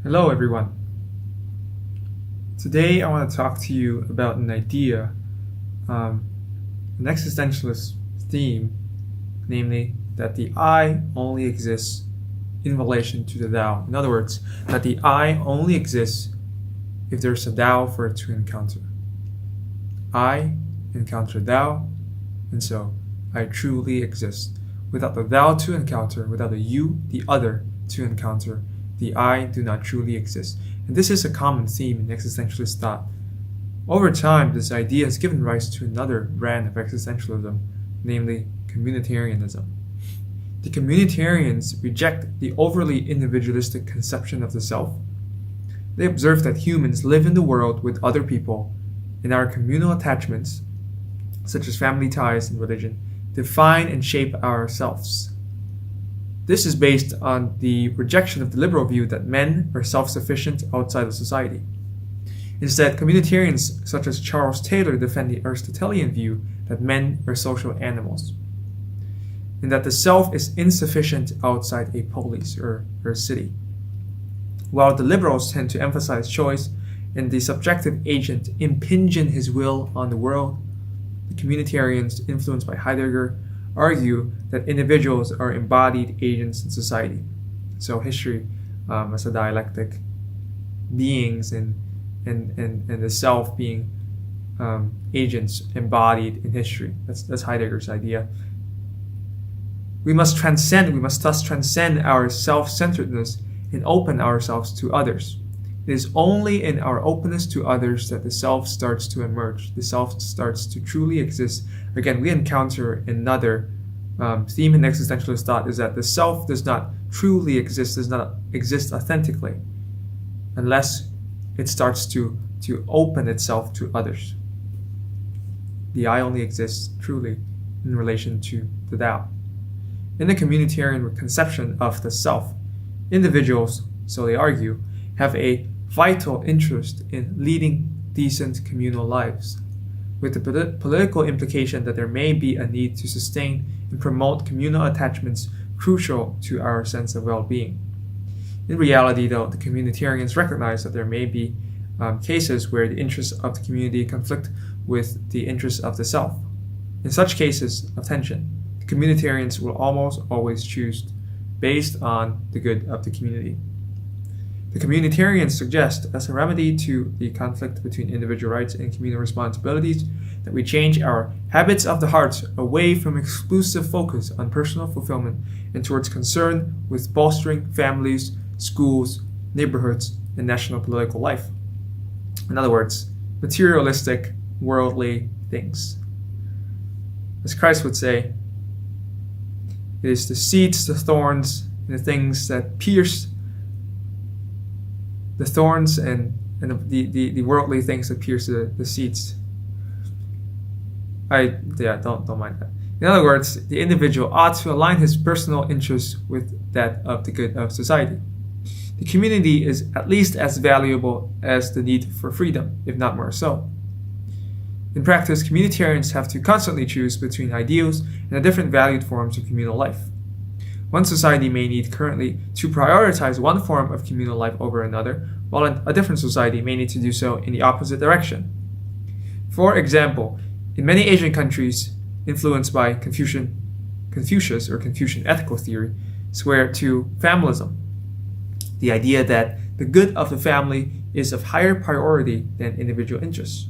Hello everyone. Today I want to talk to you about an idea, an existentialist theme, namely that the I only exists in relation to the thou. In other words, that the I only exists if there's a thou for it to encounter. I encounter thou, and so I truly exist. Without the thou to encounter, without the you, the other, to encounter, the I do not truly exist. And this is a common theme in existentialist thought. Over time, this idea has given rise to another brand of existentialism, namely communitarianism. The communitarians reject the overly individualistic conception of the self. They observe that humans live in the world with other people, and our communal attachments, such as family ties and religion, define and shape ourselves. This is based on the rejection of the liberal view that men are self-sufficient outside of society. Instead, communitarians such as Charles Taylor defend the Aristotelian view that men are social animals, and that the self is insufficient outside a polis or city. While the liberals tend to emphasize choice and the subjective agent impinging his will on the world, the communitarians, influenced by Heidegger, argue that individuals are embodied agents in society. So history as a dialectic, beings and the self being agents embodied in history. That's Heidegger's idea. We must thus transcend our self-centeredness and open ourselves to others. It is only in our openness to others that the self starts to emerge. The self starts to truly exist. Again, we encounter another theme in existentialist thought is that the self does not truly exist, does not exist authentically, unless it starts to open itself to others. The I only exists truly in relation to the thou. In the communitarian conception of the self, individuals, so they argue, have a vital interest in leading decent communal lives, with the political implication that there may be a need to sustain and promote communal attachments crucial to our sense of well-being. In reality, though, the communitarians recognize that there may be cases where the interests of the community conflict with the interests of the self. In such cases of tension, the communitarians will almost always choose based on the good of the community. The communitarians suggest, as a remedy to the conflict between individual rights and communal responsibilities, that we change our habits of the heart away from exclusive focus on personal fulfillment and towards concern with bolstering families, schools, neighborhoods, and national political life. In other words, materialistic, worldly things. As Christ would say, it is the seeds, the thorns, and the things that pierce the thorns and the worldly things that pierce the seeds. Don't mind that. In other words, the individual ought to align his personal interests with that of the good of society. The community is at least as valuable as the need for freedom, if not more so. In practice, communitarians have to constantly choose between ideals and the different valued forms of communal life. One society may need currently to prioritize one form of communal life over another, while a different society may need to do so in the opposite direction. For example, in many Asian countries influenced by Confucius or Confucian ethical theory, swear to familism, the idea that the good of the family is of higher priority than individual interests.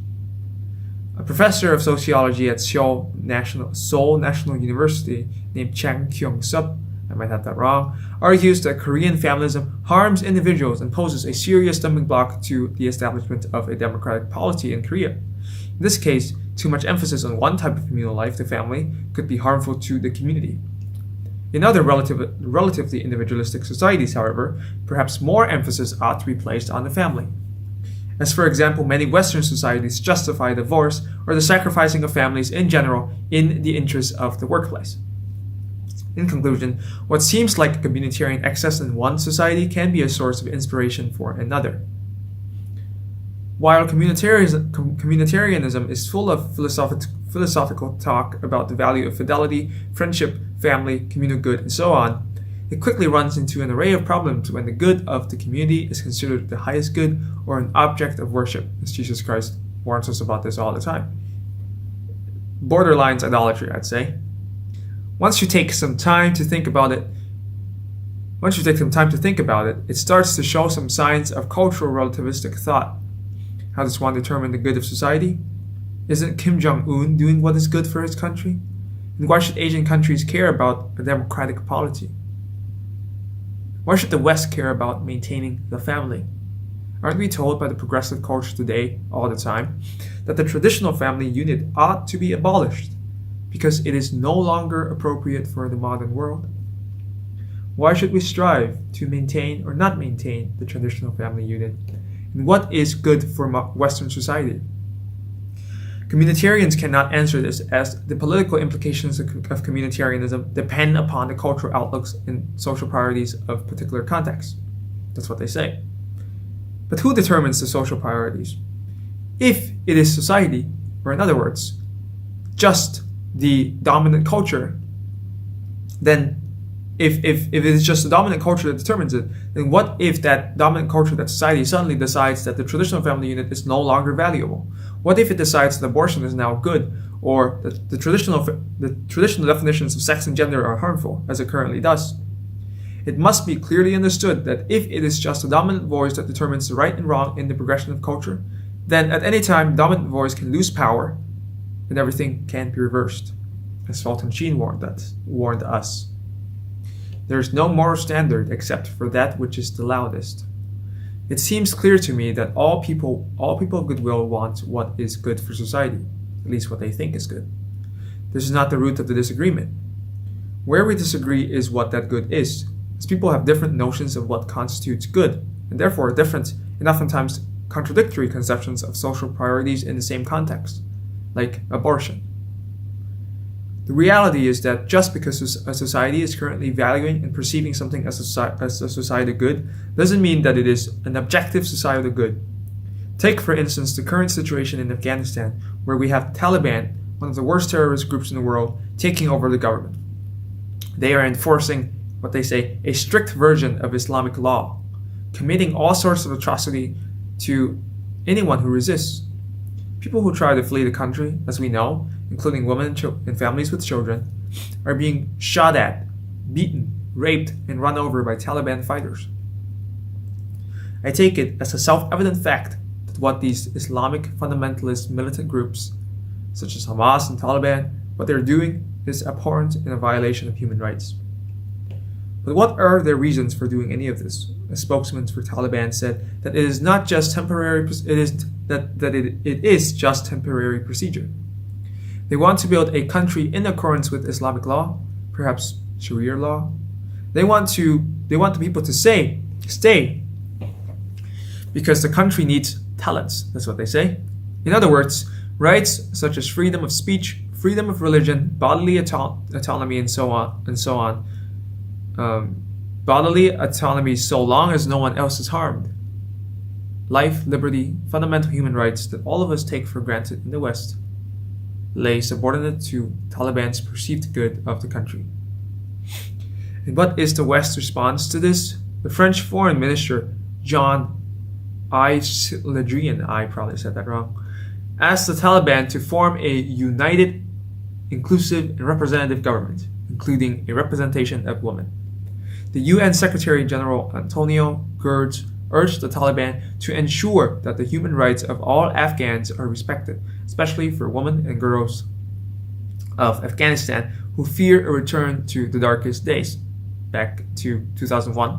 A professor of sociology at Seoul National University named Chang Kyung-sup, I might have that wrong, argues that Korean familism harms individuals and poses a serious stumbling block to the establishment of a democratic polity in Korea. In this case, too much emphasis on one type of communal life, the family, could be harmful to the community. In other relatively individualistic societies, however, perhaps more emphasis ought to be placed on the family. As for example, many Western societies justify divorce or the sacrificing of families in general in the interests of the workplace. In conclusion, what seems like a communitarian excess in one society can be a source of inspiration for another. While communitarianism is full of philosophical talk about the value of fidelity, friendship, family, communal good, and so on, it quickly runs into an array of problems when the good of the community is considered the highest good or an object of worship, as Jesus Christ warns us about this all the time. Borderlines idolatry, I'd say. Once you take some time to think about it, it starts to show some signs of cultural relativistic thought. How does one determine the good of society? Isn't Kim Jong-un doing what is good for his country? And why should Asian countries care about a democratic polity? Why should the West care about maintaining the family? Aren't we told by the progressive culture today, all the time, that the traditional family unit ought to be abolished because it is no longer appropriate for the modern world? Why should we strive to maintain or not maintain the traditional family unit? And what is good for Western society? Communitarians cannot answer this, as the political implications of communitarianism depend upon the cultural outlooks and social priorities of particular contexts. That's what they say. But who determines the social priorities? If it is society, or in other words, just the dominant culture, then if it is just the dominant culture that determines it, then what if that dominant culture, that society, suddenly decides that the traditional family unit is no longer valuable? What if it decides that abortion is now good, or that the traditional definitions of sex and gender are harmful, as it currently does? It must be clearly understood that if it is just a dominant voice that determines the right and wrong in the progression of culture, then at any time, the dominant voice can lose power, and everything can be reversed, as Sultan Sheen warned us. There is no moral standard except for that which is the loudest. It seems clear to me that all people of goodwill want what is good for society, at least what they think is good. This is not the root of the disagreement. Where we disagree is what that good is, as people have different notions of what constitutes good, and therefore different and oftentimes contradictory conceptions of social priorities in the same context, like abortion. The reality is that just because a society is currently valuing and perceiving something as a societal good doesn't mean that it is an objective societal good. Take, for instance, the current situation in Afghanistan, where we have the Taliban, one of the worst terrorist groups in the world, taking over the government. They are enforcing what they say a strict version of Islamic law, committing all sorts of atrocity to anyone who resists. People who try to flee the country, as we know, including women and families with children, are being shot at, beaten, raped, and run over by Taliban fighters. I take it as a self-evident fact that what these Islamic fundamentalist militant groups, such as Hamas and Taliban, what they're doing is abhorrent and a violation of human rights. But what are their reasons for doing any of this? A spokesman for Taliban said that it is not just temporary. It is just temporary procedure. They want to build a country in accordance with Islamic law, perhaps Sharia law. They want the people to stay, because the country needs talents. That's what they say. In other words, rights such as freedom of speech, freedom of religion, bodily autonomy, and so on. Bodily autonomy so long as no one else is harmed. Life, liberty, fundamental human rights that all of us take for granted in the West lay subordinate to Taliban's perceived good of the country. And what is the West's response to this? The French Foreign Minister, Jean-Yves Le Drian, I probably said that wrong, asked the Taliban to form a united, inclusive, and representative government, including a representation of women. The UN Secretary General Antonio Guterres urged the Taliban to ensure that the human rights of all Afghans are respected, especially for women and girls of Afghanistan who fear a return to the darkest days, back to 2001.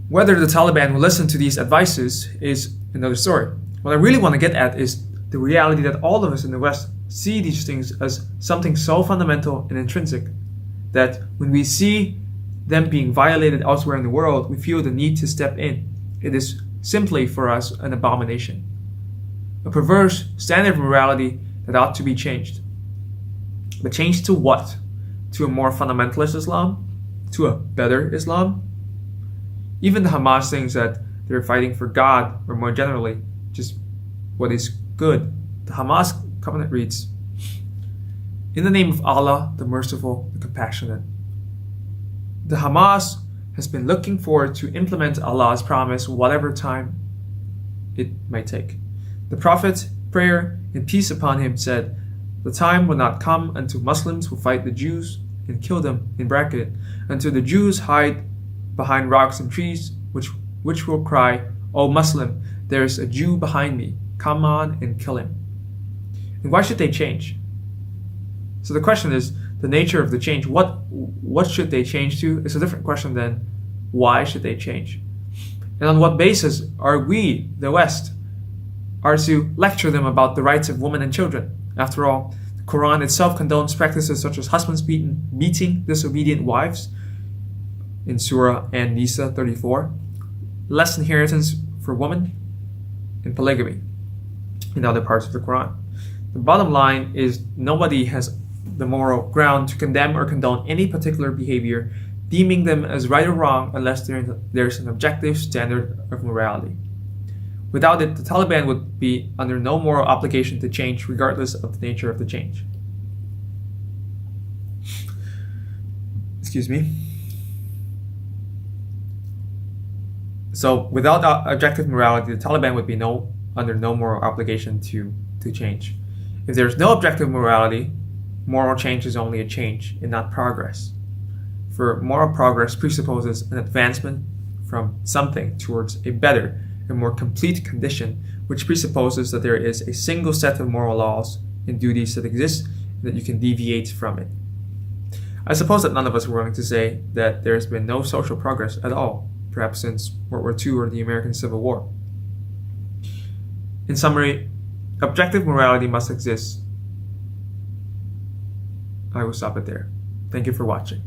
Whether the Taliban will listen to these advices is another story. What I really want to get at is the reality that all of us in the West see these things as something so fundamental and intrinsic that when we see them being violated elsewhere in the world, we feel the need to step in. It is simply for us an abomination, a perverse standard of morality that ought to be changed. But changed to what? To a more fundamentalist Islam? To a better Islam? Even the Hamas thinks that they're fighting for God, or more generally, just what is good. The Hamas covenant reads, "In the name of Allah, the merciful, the compassionate." The Hamas has been looking forward to implement Allah's promise whatever time it might take. The Prophet, prayer and peace upon him, said, "The time will not come until Muslims will fight the Jews and kill them," in bracket, "until the Jews hide behind rocks and trees, which will cry, 'O Muslim, there is a Jew behind me, come on and kill him.'" And why should they change? So the question is the nature of the change. What should they change to? It's a different question than why should they change? And on what basis are we, the West, are to lecture them about the rights of women and children? After all, the Quran itself condones practices such as husbands beating disobedient wives in Surah An-Nisa 34, less inheritance for women, and polygamy in other parts of the Quran. The bottom line is nobody has the moral ground to condemn or condone any particular behavior, deeming them as right or wrong unless there's an objective standard of morality. Without it, the Taliban would be under no moral obligation to change regardless of the nature of the change. Excuse me. So without objective morality, the Taliban would be under no moral obligation to change. If there's no objective morality, moral change is only a change and not progress. For moral progress presupposes an advancement from something towards a better and more complete condition, which presupposes that there is a single set of moral laws and duties that exist and that you can deviate from it. I suppose that none of us are willing to say that there has been no social progress at all, perhaps since World War II or the American Civil War. In summary, objective morality must exist. I will stop it there. Thank you for watching.